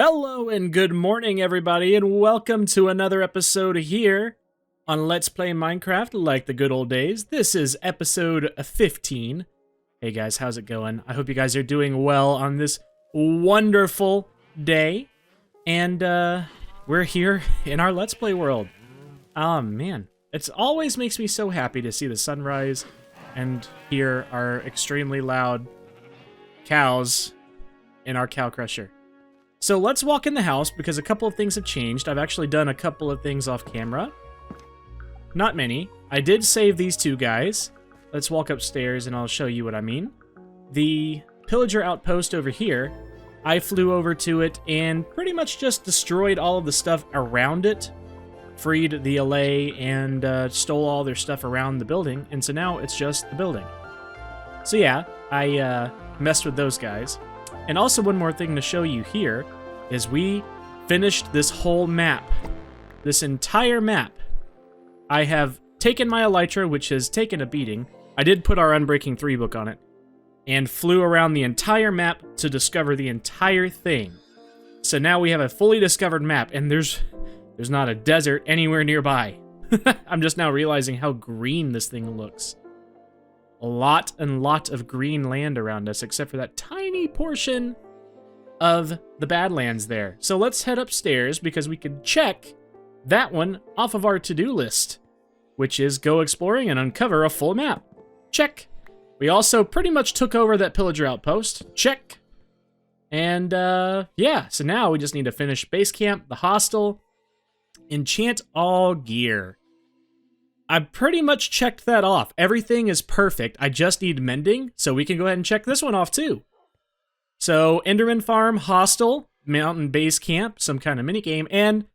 Hello and good morning, everybody, and welcome to another episode here on Let's Play Minecraft like the good old days. This is episode 15. Hey guys, how's it going? I hope you guys are doing well on this wonderful day. And we're here in our Let's Play world. Oh man, it always makes me so happy to see the sunrise and hear our extremely loud cows in our cow crusher. So let's walk in the house because a couple of things have changed. I've actually done a couple of things off camera. Not many. I did save these two guys. Let's walk upstairs and I'll show you what I mean. The pillager outpost over here, I flew over to it and pretty much just destroyed all of the stuff around it. Freed the LA and stole all their stuff around the building. And so now it's just the building. So yeah, I messed with those guys. And also one more thing to show you here is we finished this whole map. This entire map. I have taken my elytra, which has taken a beating. I did put our Unbreaking 3 book on it. And flew around the entire map to discover the entire thing. So now we have a fully discovered map, and there's not a desert anywhere nearby. I'm just now realizing how green this thing looks. A lot of green land around us, except for that tiny portion of the Badlands there. So let's head upstairs because we can check that one off of our to-do list, which is go exploring and uncover a full map. Check. We also pretty much took over that pillager outpost. Check. And yeah, so now we just need to finish base camp, the hostel, enchant all gear. I pretty much checked that off. Everything is perfect. I just need mending, so we can go ahead and check this one off too. So, Enderman Farm, Hostel, Mountain Base Camp, some kind of minigame, and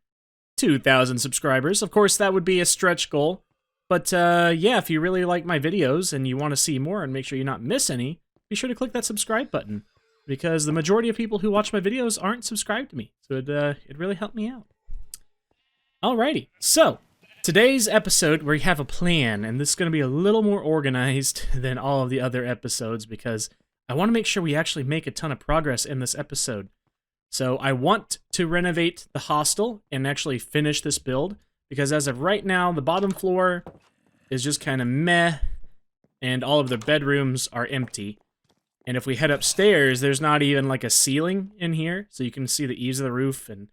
2,000 subscribers. Of course, that would be a stretch goal. But yeah, if you really like my videos and you want to see more and make sure you not miss any, be sure to click that subscribe button. Because the majority of people who watch my videos aren't subscribed to me. So it'd really help me out. Alrighty, so today's episode, we have a plan, and this is going to be a little more organized than all of the other episodes because I want to make sure we actually make a ton of progress in this episode. So I want to renovate the hostel and actually finish this build because as of right now, the bottom floor is just kind of meh, and all of the bedrooms are empty. And if we head upstairs, there's not even like a ceiling in here, so you can see the eaves of the roof, and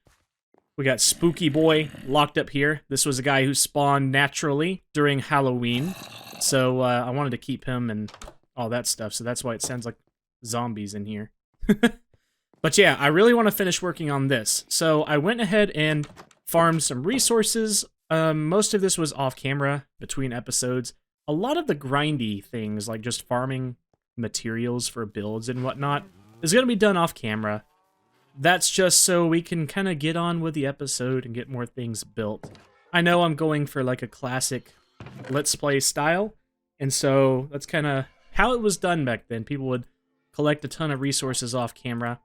we got Spooky Boy locked up here. This was a guy who spawned naturally during Halloween. So I wanted to keep him and all that stuff. So that's why it sounds like zombies in here. But yeah, I really want to finish working on this. So I went ahead and farmed some resources. Most of this was off camera between episodes. A lot of the grindy things, like just farming materials for builds and whatnot, is going to be done off camera. That's just so we can kind of get on with the episode and get more things built. I know I'm going for like a classic Let's Play style, and so that's kind of how it was done back then. People would collect a ton of resources off camera,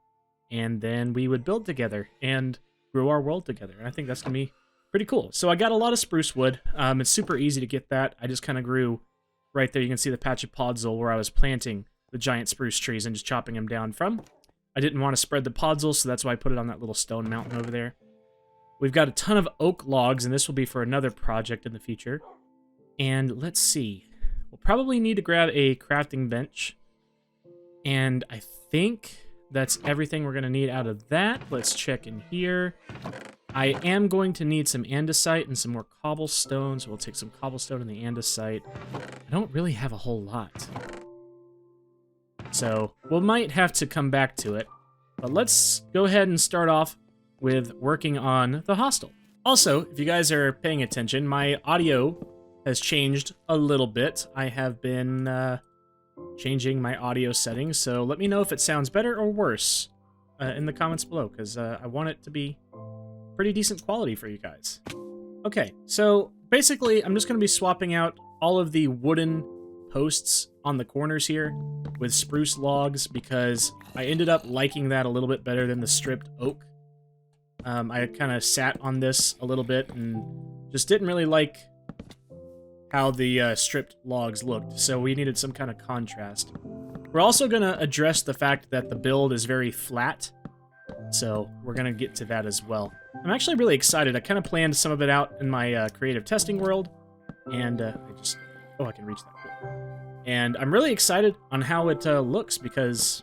and then we would build together and grow our world together. And I think that's going to be pretty cool. So I got a lot of spruce wood. It's super easy to get that. I just kind of grew right there. You can see the patch of podzol where I was planting the giant spruce trees and just chopping them down from. I didn't want to spread the podzol, so that's why I put it on that little stone mountain over there. We've got a ton of oak logs, and this will be for another project in the future. And let's see. We'll probably need to grab a crafting bench. And I think that's everything we're going to need out of that. Let's check in here. I am going to need some andesite and some more cobblestone, so we'll take some cobblestone and the andesite. I don't really have a whole lot. So, we might have to come back to it. But let's go ahead and start off with working on the hostel. Also, if you guys are paying attention, my audio has changed a little bit. I have been changing my audio settings, so let me know if it sounds better or worse in the comments below, because I want it to be pretty decent quality for you guys. Okay, so basically, I'm just going to be swapping out all of the wooden posts on the corners here with spruce logs because I ended up liking that a little bit better than the stripped oak. I kind of sat on this a little bit and just didn't really like how the stripped logs looked, so we needed some kind of contrast. We're also going to address the fact that the build is very flat, So we're going to get to that as well. I'm actually really excited. I kind of planned some of it out in my creative testing world. And I can reach that. And I'm really excited on how it looks because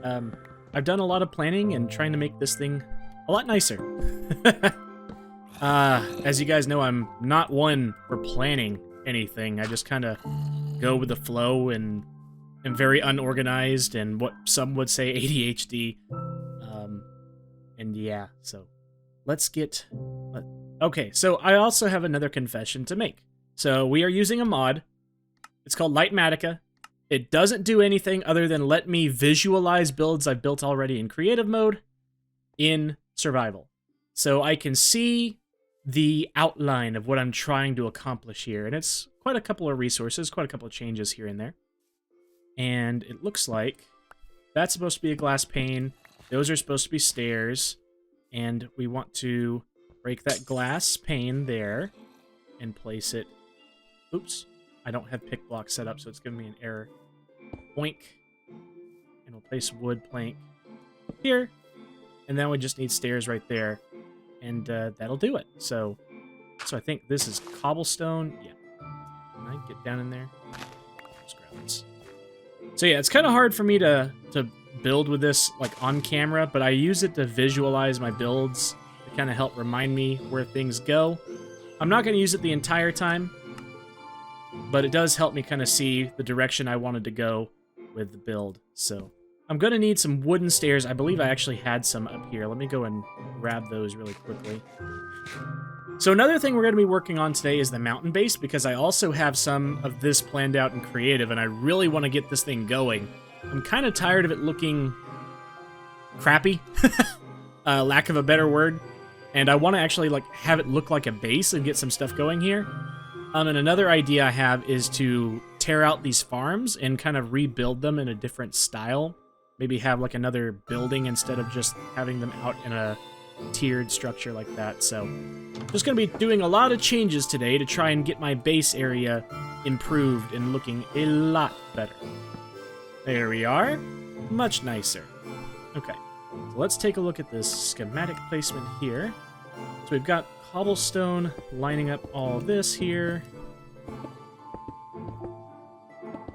I've done a lot of planning and trying to make this thing a lot nicer. As you guys know, I'm not one for planning anything. I just kind of go with the flow and am very unorganized and what some would say ADHD. And yeah, so let's get... Okay, so I also have another confession to make. So we are using a mod. It's called Lightmatica. It doesn't do anything other than let me visualize builds I've built already in creative mode in survival. So I can see the outline of what I'm trying to accomplish here. And it's quite a couple of resources, quite a couple of changes here and there. And it looks like that's supposed to be a glass pane. Those are supposed to be stairs. And we want to break that glass pane there and place it. Oops. I don't have pick block set up, so it's giving me an error. Boink. And we'll place wood plank here. And then we just need stairs right there. And that'll do it. So I think this is cobblestone. Yeah. Can I get down in there? Let's grab this. So yeah, it's kind of hard for me to build with this like on camera, but I use it to visualize my builds to kind of help remind me where things go. I'm not going to use it the entire time, but it does help me kind of see the direction I wanted to go with the build. So I'm going to need some wooden stairs. I believe I actually had some up here. Let me go and grab those really quickly. So another thing we're going to be working on today is the mountain base, because I also have some of this planned out in creative, and I really want to get this thing going. I'm kind of tired of it looking crappy, lack of a better word, and I want to actually like have it look like a base and get some stuff going here. And another idea I have is to tear out these farms and kind of rebuild them in a different style. Maybe have like another building instead of just having them out in a tiered structure like that. So just going to be doing a lot of changes today to try and get my base area improved and looking a lot better. There we are. Much nicer. Okay, so let's take a look at this schematic placement here. So we've got cobblestone lining up all this here.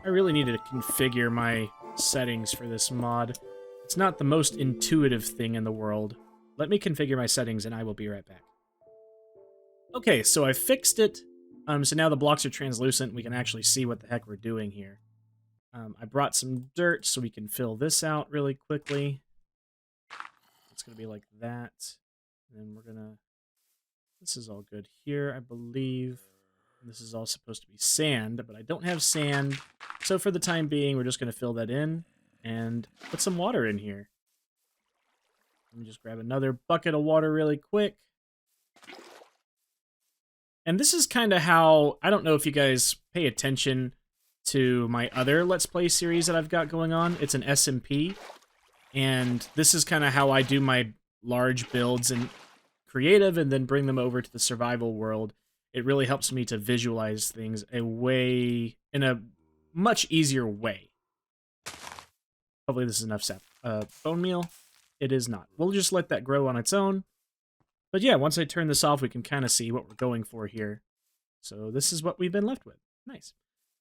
I really need to configure my settings for this mod. It's not the most intuitive thing in the world. Let me configure my settings and I will be right back. Okay, so I fixed it. So now the blocks are translucent. We can actually see what the heck we're doing here. I brought some dirt so we can fill this out really quickly. It's going to be like that. And then we're going to... This is all good here, I believe. This is all supposed to be sand, but I don't have sand. So for the time being, we're just going to fill that in and put some water in here. Let me just grab another bucket of water really quick. And this is kind of how... I don't know if you guys pay attention to my other Let's Play series that I've got going on. It's an SMP, and this is kind of how I do my large builds in creative and then bring them over to the survival world. It really helps me to visualize things in a much easier way. Hopefully this is enough sap. Bone meal? It is not. We'll just let that grow on its own. But yeah, once I turn this off, we can kind of see what we're going for here. So this is what we've been left with. Nice.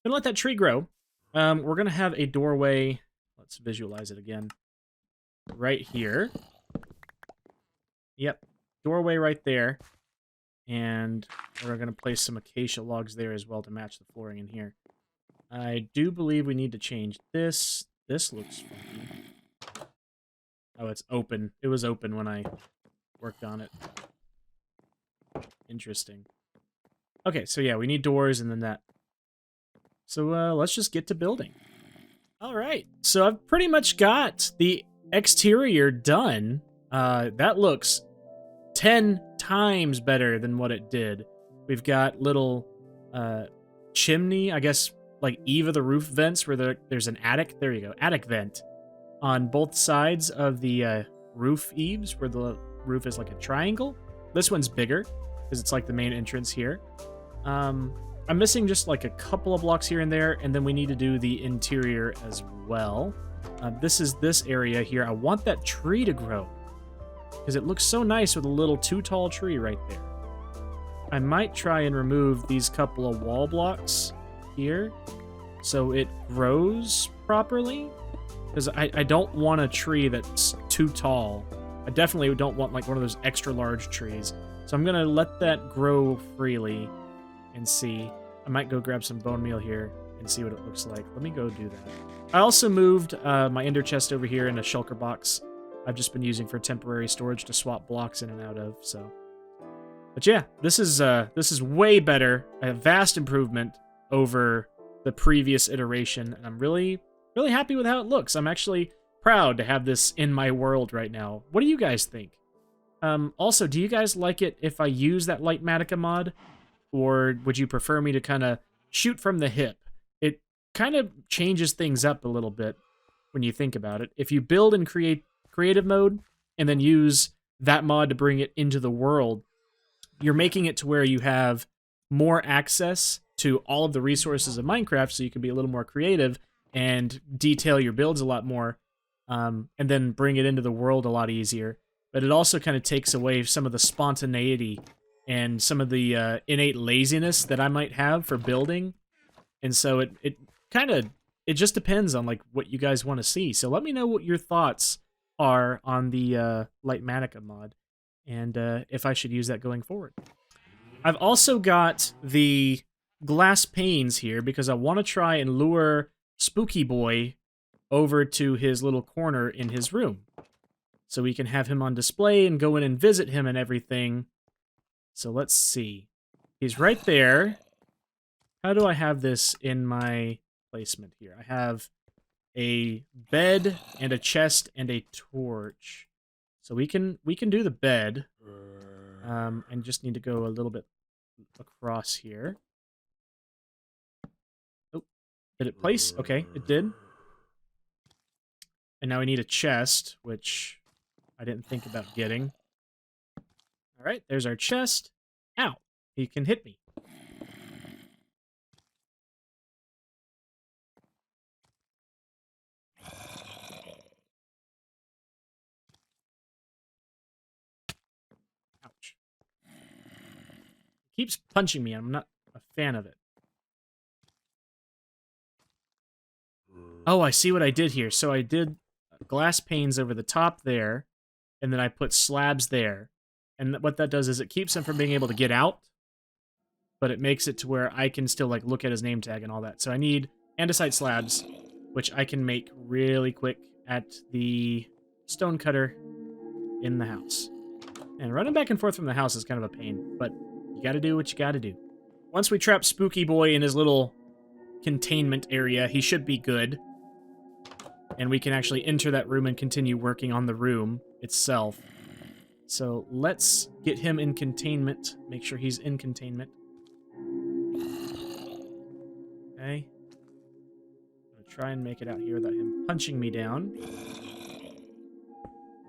Gonna let that tree grow. We're gonna have a doorway. Let's visualize it again. Right here. Yep. Doorway right there. And we're gonna place some acacia logs there as well to match the flooring in here. I do believe we need to change this. This looks funky. Oh, it's open. It was open when I worked on it. Interesting. Okay, so yeah, we need doors and then that. So let's just get to building. All right, so I've pretty much got the exterior done. That looks 10 times better than what it did. We've got little chimney, I guess, like eave of the roof vents where there's an attic. There you go, attic vent on both sides of the roof eaves where the roof is like a triangle. This one's bigger because it's like the main entrance here. I'm missing just like a couple of blocks here and there, and then we need to do the interior as well. This is this area here. I want that tree to grow because it looks so nice with a little too tall tree right there. I might try and remove these couple of wall blocks here so it grows properly, because I don't want a tree that's too tall. I definitely don't want like one of those extra large trees. So I'm going to let that grow freely and see. I might go grab some bone meal here and see what it looks like. Let me go do that. I also moved my ender chest over here in a shulker box I've just been using for temporary storage to swap blocks in and out of, so. But yeah, this is way better, a vast improvement over the previous iteration, and I'm really happy with how it looks. I'm actually proud to have this in my world right now. What do you guys think? Also, do you guys like it if I use that Lightmatica mod, or would you prefer me to kind of shoot from the hip? It kind of changes things up a little bit when you think about it. If you build and create creative mode and then use that mod to bring it into the world, you're making it to where you have more access to all of the resources of Minecraft, so you can be a little more creative and detail your builds a lot more, and then bring it into the world a lot easier. But it also kind of takes away some of the spontaneity and some of the innate laziness that I might have for building. And so it just depends on like what you guys want to see. So let me know what your thoughts are on the Lightmatica mod, and if I should use that going forward. I've also got the glass panes here because I want to try and lure Spooky Boy over to his little corner in his room, so we can have him on display and go in and visit him and everything. So let's see. He's right there. How do I have this in my placement here? I have a bed and a chest and a torch. So we can do the bed. And just need to go a little bit across here. Oh, did it place? Okay, it did. And now we need a chest, which I didn't think about getting. All right, there's our chest. Ow, he can hit me. Ouch. He keeps punching me, and I'm not a fan of it. Oh, I see what I did here. So I did glass panes over the top there, and then I put slabs there. And what that does is it keeps him from being able to get out, but it makes it to where I can still like look at his name tag and all that. So I need andesite slabs, which I can make really quick at the stone cutter in the house. And running back and forth from the house is kind of a pain, but you gotta do what you gotta do. Once we trap Spooky Boy in his little containment area, he should be good. And we can actually enter that room and continue working on the room itself. So let's get him in containment. Make sure he's in containment. Okay. I'm gonna try and make it out here without him punching me down.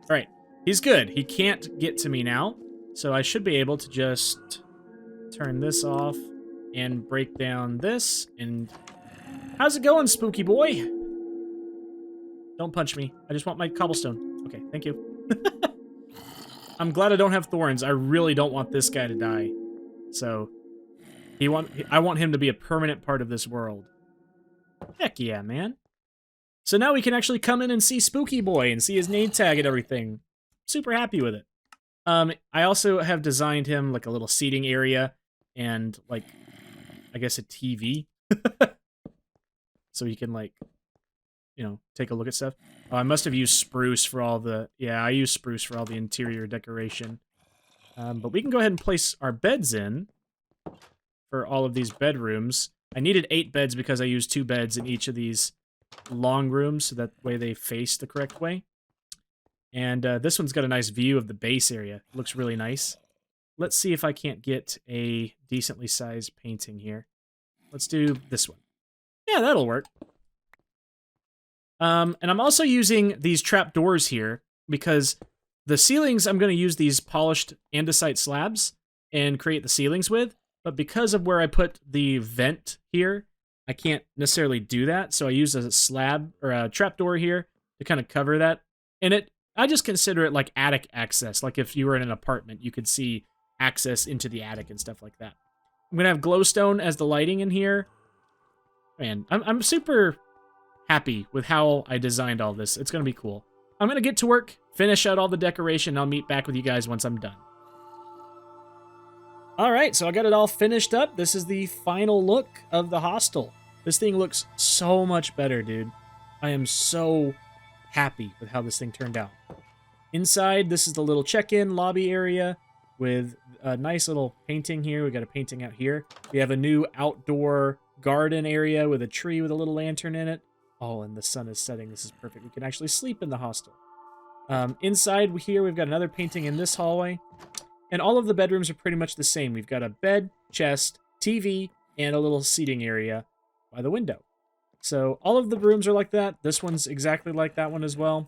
Alright, he's good. He can't get to me now. So I should be able to just turn this off and break down this. And how's it going, Spooky Boy? Don't punch me. I just want my cobblestone. Okay, thank you. I'm glad I don't have thorns. I really don't want this guy to die. So, I want him to be a permanent part of this world. Heck yeah, man. So now we can actually come in and see Spooky Boy and see his name tag and everything. Super happy with it. I also have designed him like a little seating area and like, I guess a TV. So he can like, you know, take a look at stuff. Oh, I must have used spruce for all the... Yeah, I used spruce for all the interior decoration. But we can go ahead and place our beds in for all of these bedrooms. I needed 8 beds because I used 2 beds in each of these long rooms, so that way they face the correct way. And this one's got a nice view of the base area. It looks really nice. Let's see if I can't get a decently sized painting here. Let's do this one. Yeah, that'll work. And I'm also using these trapdoors here because the ceilings, I'm going to use these polished andesite slabs and create the ceilings with. But because of where I put the vent here, I can't necessarily do that, so I use a slab or a trapdoor here to kind of cover that. And I just consider it like attic access. Like if you were in an apartment, you could see access into the attic and stuff like that. I'm gonna have glowstone as the lighting in here. Man, I'm super happy with how I designed all this. It's gonna be cool. I'm gonna get to work, finish out all the decoration. I'll meet back with you guys once I'm done. All right, so I got it all finished up. This is the final look of the hostel. This thing looks so much better, dude. I am so happy with how this thing turned out. Inside, this is the little check-in lobby area with a nice little painting here. We got a painting out here. We have a new outdoor garden area with a tree with a little lantern in it. Oh, and the sun is setting. This is perfect. We can actually sleep in the hostel. Inside here, we've got another painting in this hallway. And all of the bedrooms are pretty much the same. We've got a bed, chest, TV, and a little seating area by the window. So all of the rooms are like that. This one's exactly like that one as well.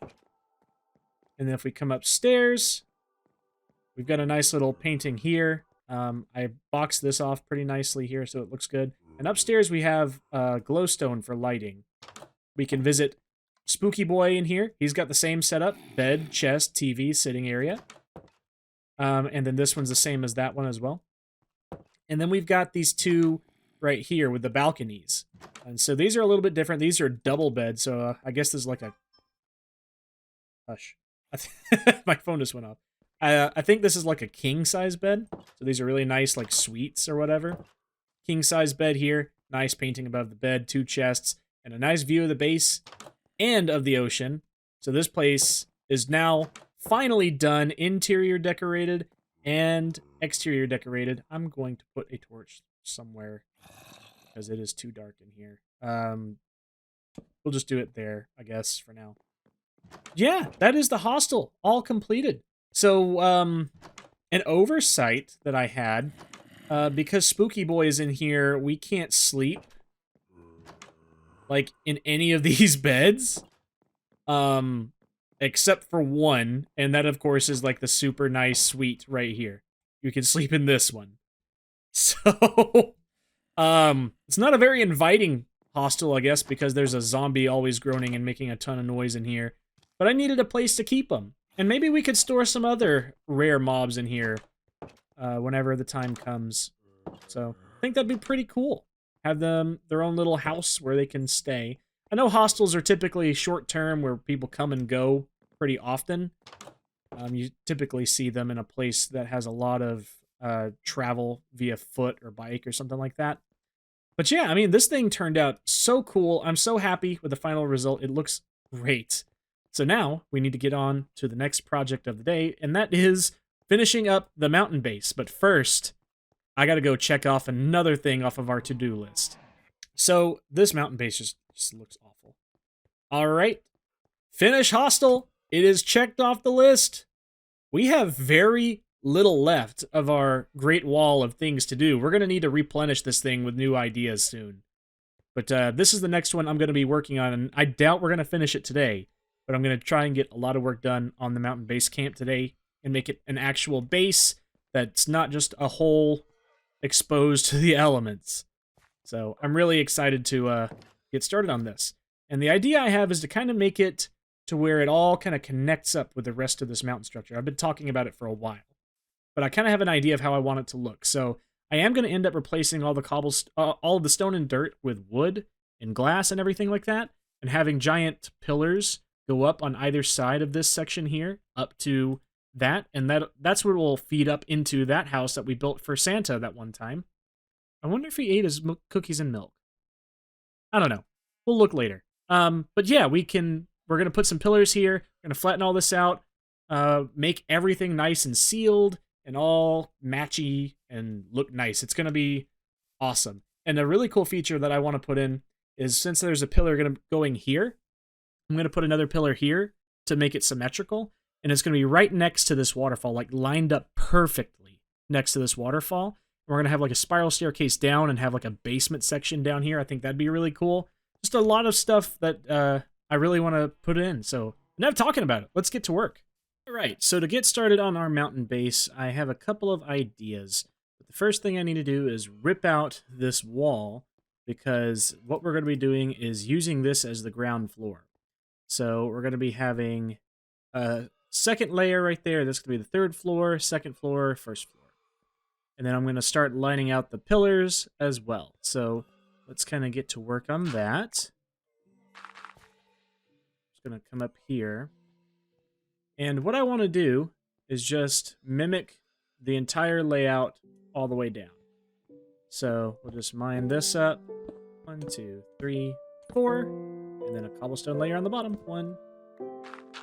And then if we come upstairs, we've got a nice little painting here. I boxed this off pretty nicely here so it looks good. And upstairs we have glowstone for lighting. We can visit Spooky Boy in here. He's got the same setup. Bed, chest, TV, sitting area. And then this one's the same as that one as well. And then we've got these two right here with the balconies. And so these are a little bit different. These are double beds, so I guess there's like a... Hush. My phone just went off. I think this is like a king-size bed. So these are really nice, like suites or whatever. King-size bed here. Nice painting above the bed. Two chests. And a nice view of the base and of the ocean. So this place is now finally done, interior decorated and exterior decorated. I'm going to put a torch somewhere because it is too dark in here. We'll just do it there, I guess, for now. Yeah, that is the hostel, all completed. So, an oversight that I had, because Spooky Boy is in here, we can't sleep, like, in any of these beds. Except for one, and that, of course, is like the super nice suite right here. You can sleep in this one. So, it's not a very inviting hostel, I guess, because there's a zombie always groaning and making a ton of noise in here. But I needed a place to keep them. And maybe we could store some other rare mobs in here whenever the time comes. So, I think that'd be pretty cool. Have them their own little house where they can stay. I know hostels are typically short-term where people come and go pretty often. You typically see them in a place that has a lot of travel via foot or bike or something like that. But yeah, I mean, this thing turned out so cool. I'm so happy with the final result. It looks great. So now we need to get on to the next project of the day, and that is finishing up the mountain base. But first, I got to go check off another thing off of our to-do list. So this mountain base just looks awful. All right. Finish hostel. It is checked off the list. We have very little left of our great wall of things to do. We're going to need to replenish this thing with new ideas soon. But this is the next one I'm going to be working on, and I doubt we're going to finish it today. But I'm going to try and get a lot of work done on the mountain base camp today and make it an actual base that's not just a hole exposed to the elements. So I'm really excited to get started on this. And the idea I have is to kind of make it to where it all kind of connects up with the rest of this mountain structure. I've been talking about it for a while, but I kind of have an idea of how I want it to look. So I am going to end up replacing all of the stone and dirt with wood and glass and everything like that, and having giant pillars go up on either side of this section here up to that, and that's what will feed up into that house that we built for Santa that one time. I wonder if he ate his cookies and milk. I don't know. We'll look later. But yeah, we're going to put some pillars here. We're going to flatten all this out, make everything nice and sealed and all matchy and look nice. It's going to be awesome. And a really cool feature that I want to put in is, since there's a pillar going here, I'm going to put another pillar here to make it symmetrical. And it's going to be right next to this waterfall, like lined up perfectly next to this waterfall. We're going to have like a spiral staircase down and have like a basement section down here. I think that'd be really cool. Just a lot of stuff that I really want to put in. So enough talking about it. Let's get to work. All right, so to get started on our mountain base, I have a couple of ideas. But the first thing I need to do is rip out this wall because what we're going to be doing is using this as the ground floor. So we're going to be having a second layer right there. That's going to be the third floor, second floor, first floor. And then I'm going to start lining out the pillars as well. So let's kind of get to work on that. Just going to come up here. And what I want to do is just mimic the entire layout all the way down. So we'll just mine this up. 1, 2, 3, 4. And then a cobblestone layer on the bottom. 1,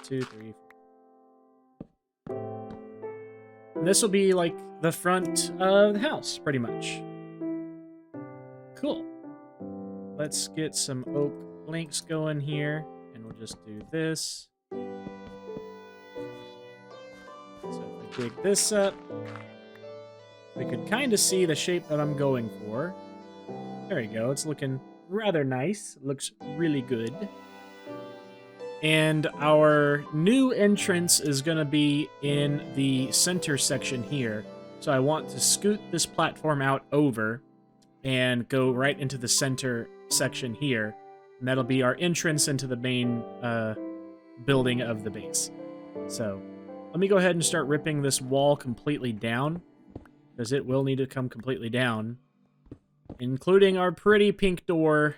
2, 3, 4. And this will be like the front of the house, pretty much. Cool. Let's get some oak planks going here. And we'll just do this. So if we dig this up, we can kind of see the shape that I'm going for. There you go. It's looking rather nice. Looks really good. And our new entrance is going to be in the center section here. So I want to scoot this platform out over and go right into the center section here. And that'll be our entrance into the main building of the base. So let me go ahead and start ripping this wall completely down, because it will need to come completely down, including our pretty pink door.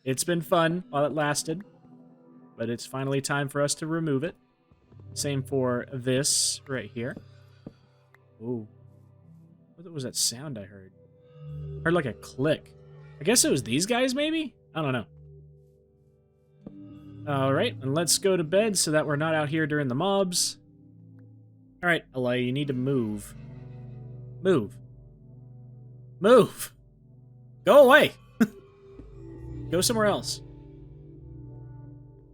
It's been fun while it lasted, but it's finally time for us to remove it. Same for this right here. Ooh. What was that sound I heard? I heard like a click. I guess it was these guys, maybe? I don't know. Alright, and let's go to bed so that we're not out here during the mobs. Alright, LA, you need to move. Move. Move! Go away! Go somewhere else.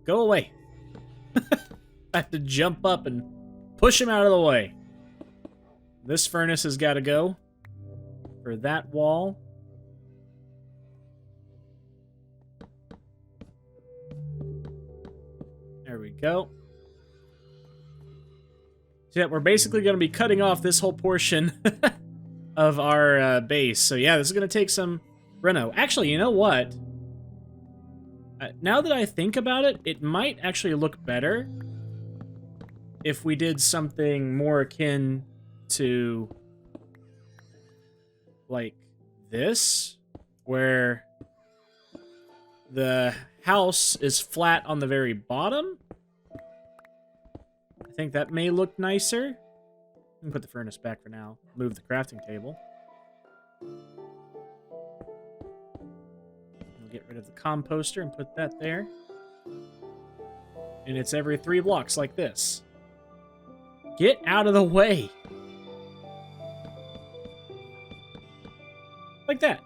Go away. I have to jump up and push him out of the way. This furnace has got to go for that wall. There we go. So yeah, we're basically going to be cutting off this whole portion of our base. So yeah, this is going to take some reno. Actually, you know what? Now that I think about it, it might actually look better if we did something more akin to like this, where the house is flat on the very bottom. I think that may look nicer. I'm gonna put the furnace back for now. Move the crafting table. We'll get rid of the composter and put that there. And it's every 3 blocks like this. Get out of the way! Like that.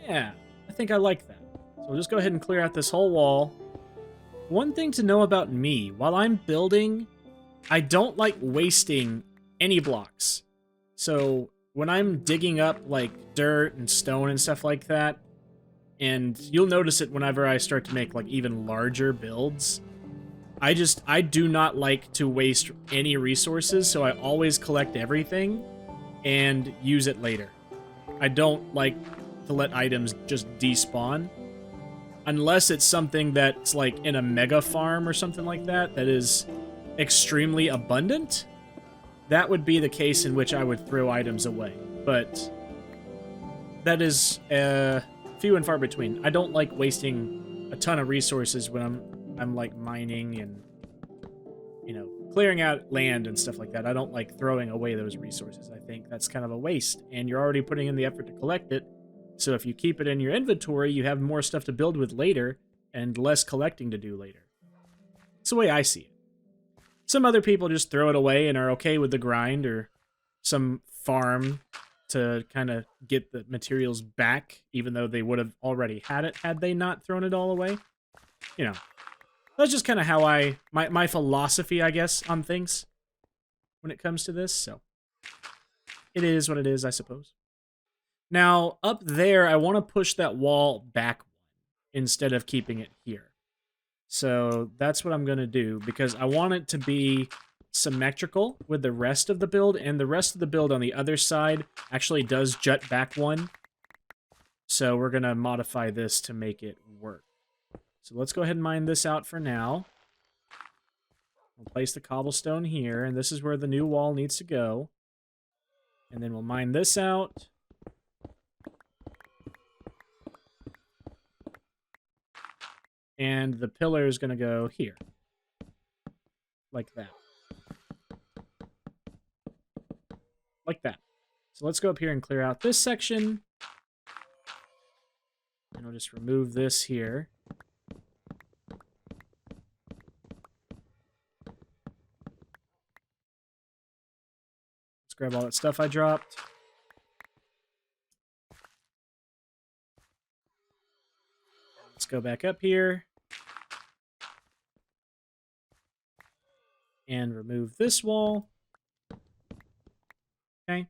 Yeah, I think I like that. So we'll just go ahead and clear out this whole wall. One thing to know about me, while I'm building, I don't like wasting any blocks. So when I'm digging up like dirt and stone and stuff like that, and you'll notice it whenever I start to make like even larger builds, I do not like to waste any resources, so I always collect everything and use it later. I don't like to let items just despawn. Unless it's something that's like in a mega farm or something like that, that is extremely abundant. That would be the case in which I would throw items away. But that is few and far between. I don't like wasting a ton of resources when I'm like mining and, you know, clearing out land and stuff like that. I don't like throwing away those resources. I think that's kind of a waste, and you're already putting in the effort to collect it. So if you keep it in your inventory, you have more stuff to build with later and less collecting to do later. It's the way I see it. Some other people just throw it away and are okay with the grind, or some farm to kind of get the materials back, even though they would have already had it had they not thrown it all away. You know, that's just kind of how my philosophy, I guess, on things when it comes to this. So it is what it is, I suppose. Now, up there, I want to push that wall back instead of keeping it here. So that's what I'm going to do, because I want it to be symmetrical with the rest of the build, and the rest of the build on the other side actually does jut back one. So we're going to modify this to make it work. So let's go ahead and mine this out for now. We'll place the cobblestone here, and this is where the new wall needs to go. And then we'll mine this out. And the pillar is going to go here. Like that. Like that. So let's go up here and clear out this section. And we'll just remove this here. Let's grab all that stuff I dropped. Let's go back up here. And remove this wall. Okay.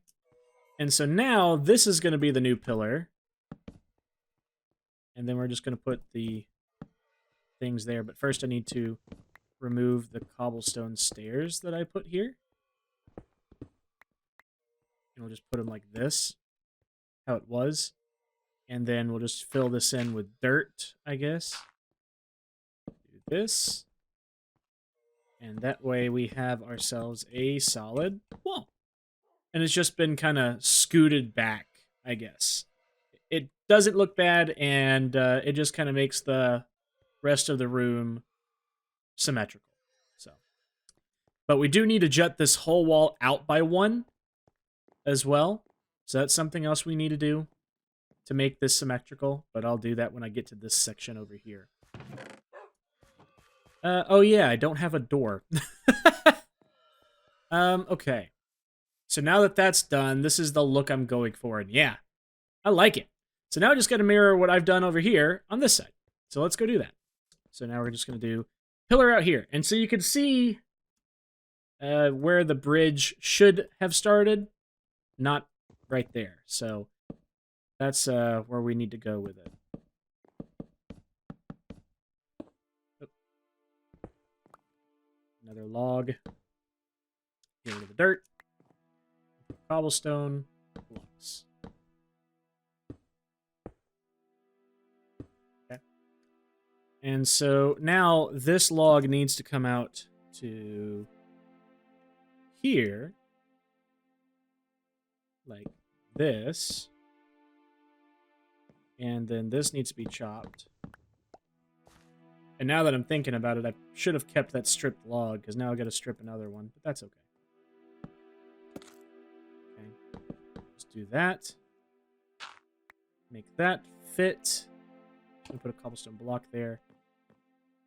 And so now this is going to be the new pillar. And then we're just going to put the things there. But first I need to remove the cobblestone stairs that I put here. And we'll just put them like this. How it was. And then we'll just fill this in with dirt, I guess. Do this. And that way we have ourselves a solid wall. And it's just been kind of scooted back, I guess. It doesn't look bad, and it just kind of makes the rest of the room symmetrical. So, but we do need to jut this whole wall out by one as well. So that's something else we need to do to make this symmetrical. But I'll do that when I get to this section over here. Oh yeah, I don't have a door. Okay. So now that that's done, this is the look I'm going for, and yeah, I like it. So now I just got to mirror what I've done over here on this side. So let's go do that. So now we're just going to do pillar out here. And so you can see where the bridge should have started, not right there. So that's where we need to go with it. Another log. Get rid of the dirt. Cobblestone blocks. Okay. And so now this log needs to come out to here. Like this. And then this needs to be chopped. And now that I'm thinking about it, I should have kept that stripped log, because now I got to strip another one, but that's okay. Okay, just do that. Make that fit. I'm gonna put a cobblestone block there.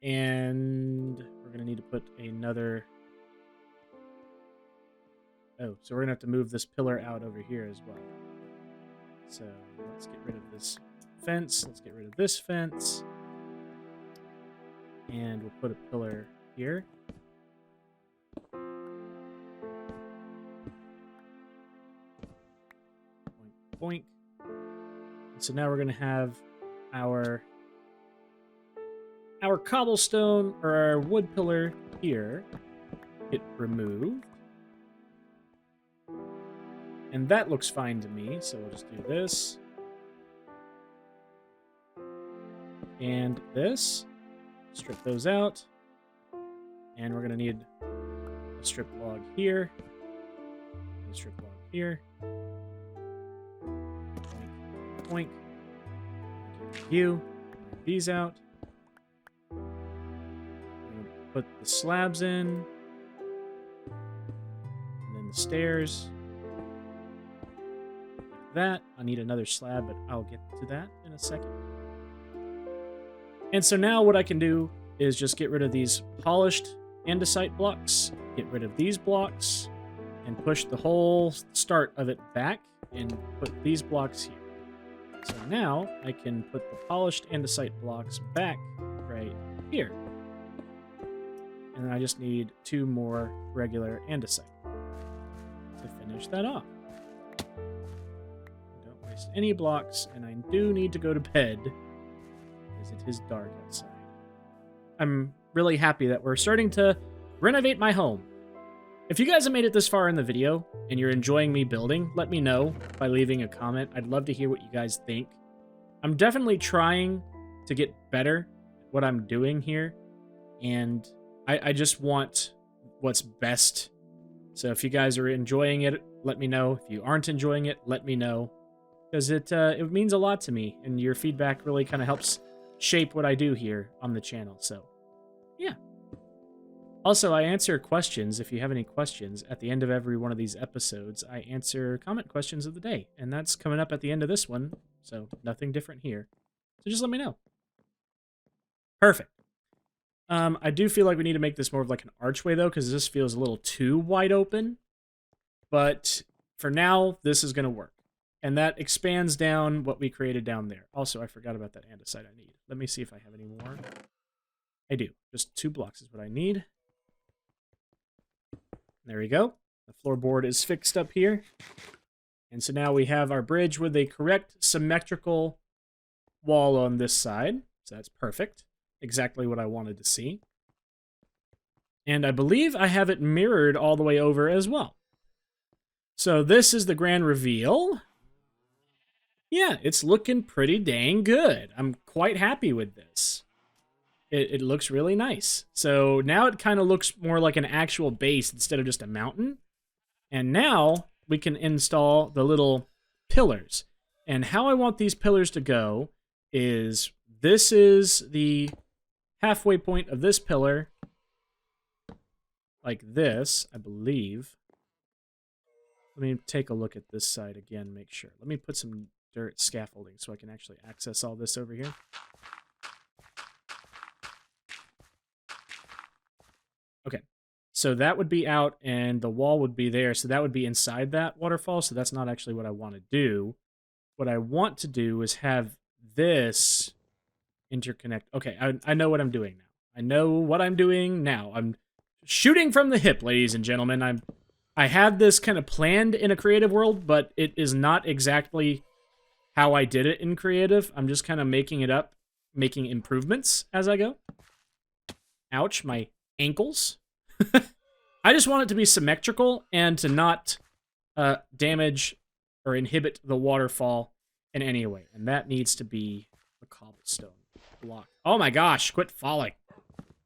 And we're going to need to put another... Oh, so we're going to have to move this pillar out over here as well. So let's get rid of this fence. Let's get rid of this fence. And we'll put a pillar here. Boink, boink. And so now we're going to have our cobblestone, or our wood pillar here, get removed. And that looks fine to me, so we'll just do this. And this. Strip those out. And we're going to need a strip log here. And a strip log here. Boink. Boink. Get you. Move these out. I'm going to put the slabs in. And then the stairs. Like that. I need another slab, but I'll get to that in a second. And so now what I can do is just get rid of these polished andesite blocks, get rid of these blocks, and push the whole start of it back and put these blocks here. So now I can put the polished andesite blocks back right here. And then I just need 2 more regular andesite to finish that off. Don't waste any blocks, and I do need to go to bed. It is dark outside. I'm really happy that we're starting to renovate my home. If you guys have made it this far in the video and you're enjoying me building, let me know by leaving a comment. I'd love to hear what you guys think. I'm definitely trying to get better at what I'm doing here, and I just want what's best. So if you guys are enjoying it, let me know. If you aren't enjoying it, let me know, because it means a lot to me, and your feedback really kind of helps shape what I do here on the channel. So yeah. Also, I answer questions. If you have any questions at the end of every one of these episodes, I answer comment questions of the day, and that's coming up at the end of this one, so nothing different here. So just let me know. Perfect. I do feel like we need to make this more of like an archway, though, because this feels a little too wide open. But for now, this is going to work. And that expands down what we created down there. Also, I forgot about that andesite I need. Let me see if I have any more. I do. Just 2 blocks is what I need. There we go. The floorboard is fixed up here. And so now we have our bridge with a correct symmetrical wall on this side. So that's perfect. Exactly what I wanted to see. And I believe I have it mirrored all the way over as well. So this is the grand reveal. Yeah, it's looking pretty dang good. I'm quite happy with this. It looks really nice. So now it kind of looks more like an actual base instead of just a mountain. And now we can install the little pillars. And how I want these pillars to go is this is the halfway point of this pillar, like this, I believe. Let me take a look at this side again, make sure. Let me put some dirt scaffolding so I can actually access all this over here. Okay, so that would be out and the wall would be there, so that would be inside that waterfall, so that's not actually what I want to do. What I want to do is have this interconnect. Okay, I know what I'm doing now. I know what I'm doing now. I'm shooting from the hip, ladies and gentlemen. I had this kind of planned in a creative world, but it is not exactly how I did it in creative. I'm just kind of making it up, making improvements as I go. Ouch, my ankles. I just want it to be symmetrical and to not damage or inhibit the waterfall in any way. And that needs to be a cobblestone block. Oh my gosh, quit falling.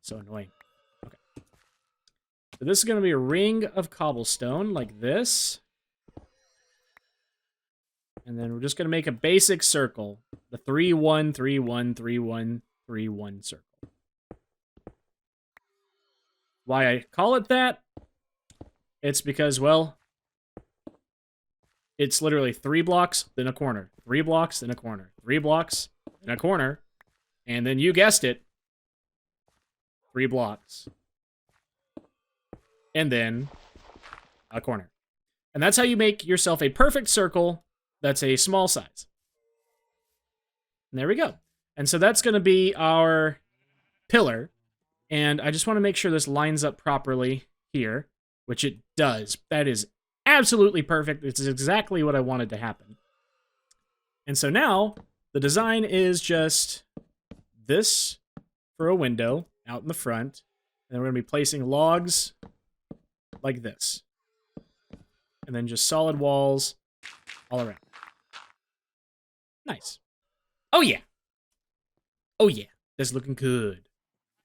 So annoying. Okay. So this is going to be a ring of cobblestone like this. And then we're just going to make a basic circle. The 3-1, 3-1, 3-1, 3-1 circle. Why I call it that? It's because, well, it's literally 3 blocks, then a corner. 3 blocks, then a corner. 3 blocks, then a corner. And then you guessed it, 3 blocks. And then a corner. And that's how you make yourself a perfect circle that's a small size. And there we go. And so that's going to be our pillar. And I just want to make sure this lines up properly here, which it does. That is absolutely perfect. It's exactly what I wanted to happen. And so now the design is just this for a window out in the front. And then we're going to be placing logs like this. And then just solid walls all around. Nice. Oh, yeah. Oh, yeah. That's looking good.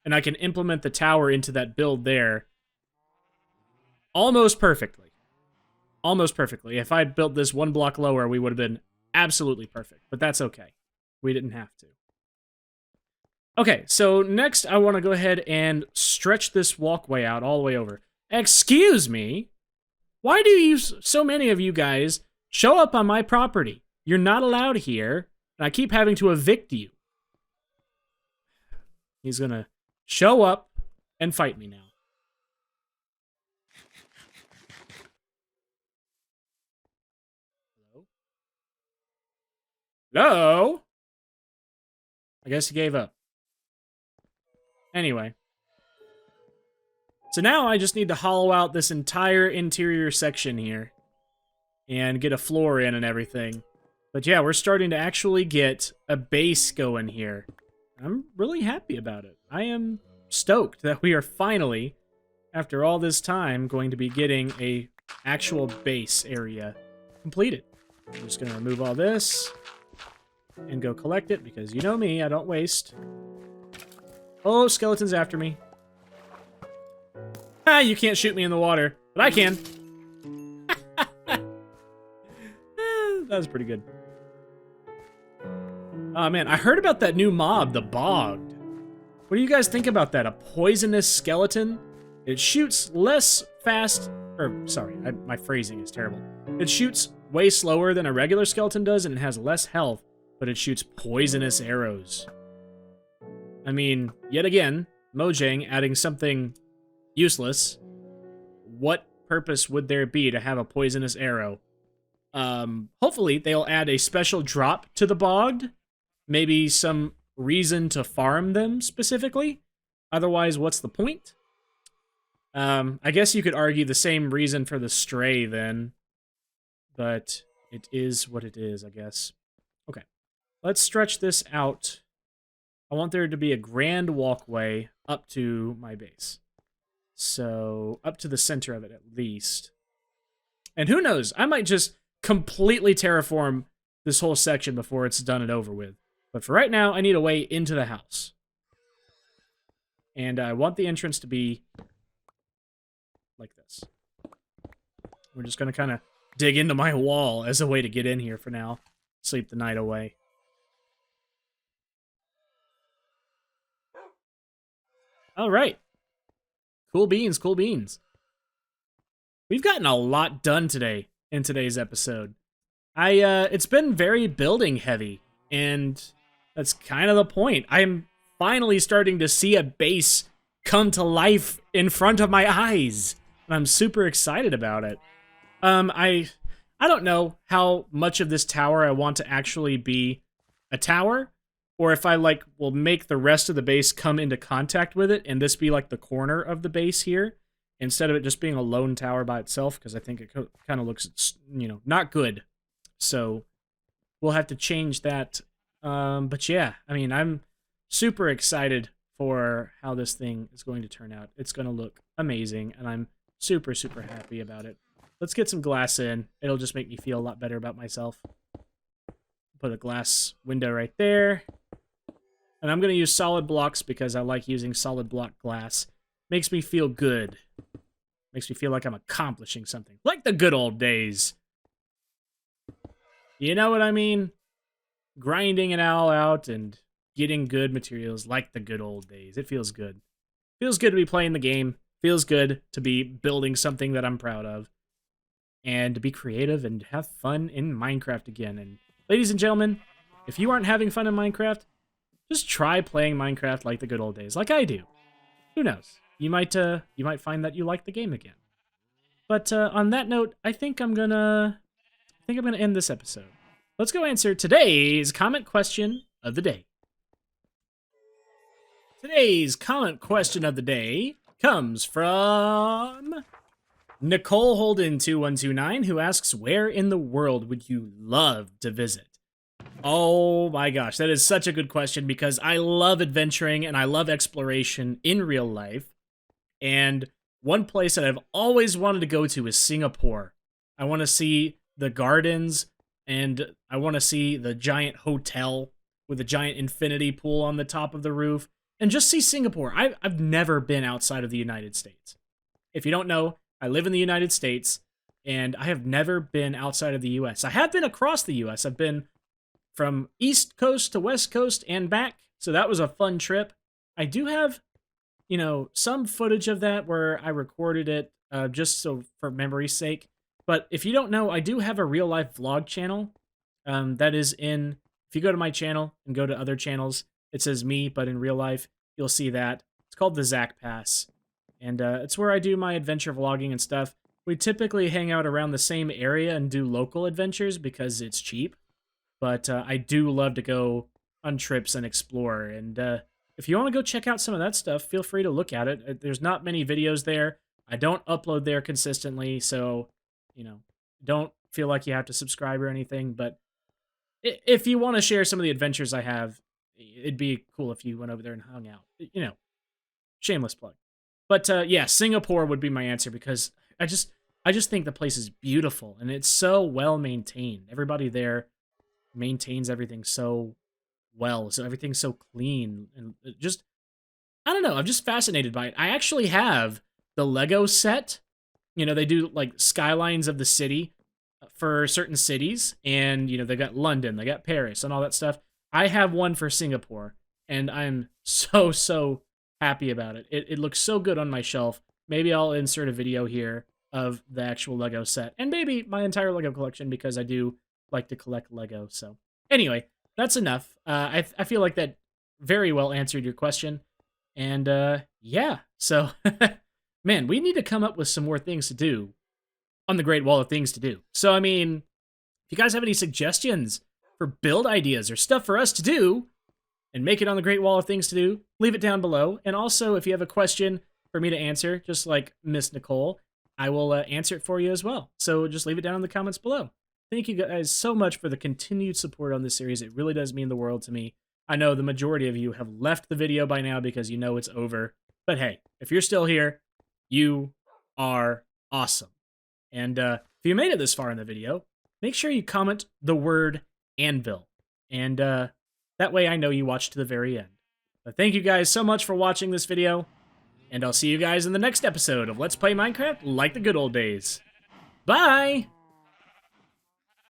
And I can implement the tower into that build there almost perfectly. Almost perfectly. If I built this 1 block lower, we would have been absolutely perfect. But that's okay. We didn't have to. Okay, so next I want to go ahead and stretch this walkway out all the way over. Excuse me? Why do you, so many of you guys, show up on my property? You're not allowed here, and I keep having to evict you. He's gonna show up and fight me now. Hello? Hello? I guess he gave up. Anyway. So now I just need to hollow out this entire interior section here. And get a floor in and everything. But yeah, we're starting to actually get a base going here. I'm really happy about it. I am stoked that we are finally after all this time, going to be getting a actual base area completed. I'm just going to remove all this and go collect it because you know me, I don't waste. Oh, skeleton's after me. Ah, you can't shoot me in the water, but I can. That was pretty good. Oh man, I heard about that new mob, the Bogged. What do you guys think about that? A poisonous skeleton? It shoots less fast, or sorry, my phrasing is terrible. It shoots way slower than a regular skeleton does, and it has less health, but it shoots poisonous arrows. I mean, yet again, Mojang adding something useless. What purpose would there be to have a poisonous arrow? Hopefully they'll add a special drop to the Bogged. Maybe some reason to farm them specifically. Otherwise, what's the point? I guess you could argue the same reason for the Stray then. But it is what it is, I guess. Okay. Let's stretch this out. I want there to be a grand walkway up to my base. So, up to the center of it at least. And who knows? I might just completely terraform this whole section before it's done and over with. But for right now, I need a way into the house. And I want the entrance to be like this. We're just going to kind of dig into my wall as a way to get in here for now. Sleep the night away. All right. Cool beans, cool beans. We've gotten a lot done today in today's episode. It's been very building heavy, and that's kind of the point. I'm finally starting to see a base come to life in front of my eyes, and I'm super excited about it. I don't know how much of this tower I want to actually be a tower, or if I will make the rest of the base come into contact with it, and this be like the corner of the base here, instead of it just being a lone tower by itself, because I think it kind of looks, not good. So we'll have to change that. But yeah, I mean, I'm super excited for how this thing is going to turn out. It's going to look amazing, and I'm super, super happy about it. Let's get some glass in. It'll just make me feel a lot better about myself. Put a glass window right there. And I'm going to use solid blocks because I like using solid block glass. Makes me feel good. Makes me feel like I'm accomplishing something. Like the good old days. You know what I mean? Grinding it all out and getting good materials like the good old days. It feels good. Feels good to be playing the game. Feels good to be building something that I'm proud of. And to be creative and have fun in Minecraft again. And ladies and gentlemen, if you aren't having fun in Minecraft, just try playing Minecraft like the good old days, like I do. Who knows? You might find that you like the game again. But on that note, I think I'm gonna end this episode. Let's go answer today's comment question of the day. Today's comment question of the day comes from Nicole Holden 2129, who asks, "Where in the world would you love to visit?" Oh my gosh, that is such a good question because I love adventuring and I love exploration in real life. And one place that I've always wanted to go to is Singapore. I want to see the gardens and I want to see the giant hotel with a giant infinity pool on the top of the roof and just see Singapore. I've never been outside of the United States. If you don't know, I live in the United States and I have never been outside of the US. I have been across the US. I've been from East Coast to West Coast and back, so that was a fun trip. I do have, some footage of that where I recorded it just so for memory's sake. But if you don't know, I do have a real-life vlog channel that is in, if you go to my channel and go to other channels, it says me, but in real life, you'll see that. It's called the Zach Pass, and it's where I do my adventure vlogging and stuff. We typically hang out around the same area and do local adventures because it's cheap. But I do love to go on trips and explore. And if you want to go check out some of that stuff, feel free to look at it. There's not many videos there. I don't upload there consistently, so, don't feel like you have to subscribe or anything. But if you want to share some of the adventures I have, it'd be cool if you went over there and hung out. Shameless plug. But yeah, Singapore would be my answer because I just think the place is beautiful and it's so well maintained. Everybody there maintains everything so well, so everything's so clean and just I don't know. I'm just fascinated by it. I actually have the Lego set. You know, they do like skylines of the city for certain cities, and you know they got London, they got Paris, and all that stuff. I have one for Singapore, and I'm so happy about it. It looks so good on my shelf. Maybe I'll insert a video here of the actual Lego set, and maybe my entire Lego collection because I do like to collect Lego. So anyway, that's enough. I feel like that very well answered your question, and yeah. So man, we need to come up with some more things to do on the Great Wall of Things to do. So, I mean, if you guys have any suggestions for build ideas or stuff for us to do and make it on the Great Wall of Things to do, leave it down below. And also, if you have a question for me to answer, just like Miss Nicole, I will answer it for you as well. So just leave it down in the comments below. Thank you guys so much for the continued support on this series. It really does mean the world to me. I know the majority of you have left the video by now because you know it's over. But hey, if you're still here, you are awesome. And if you made it this far in the video, make sure you comment the word anvil. And that way I know you watched to the very end. But thank you guys so much for watching this video. And I'll see you guys in the next episode of Let's Play Minecraft like the good old days. Bye!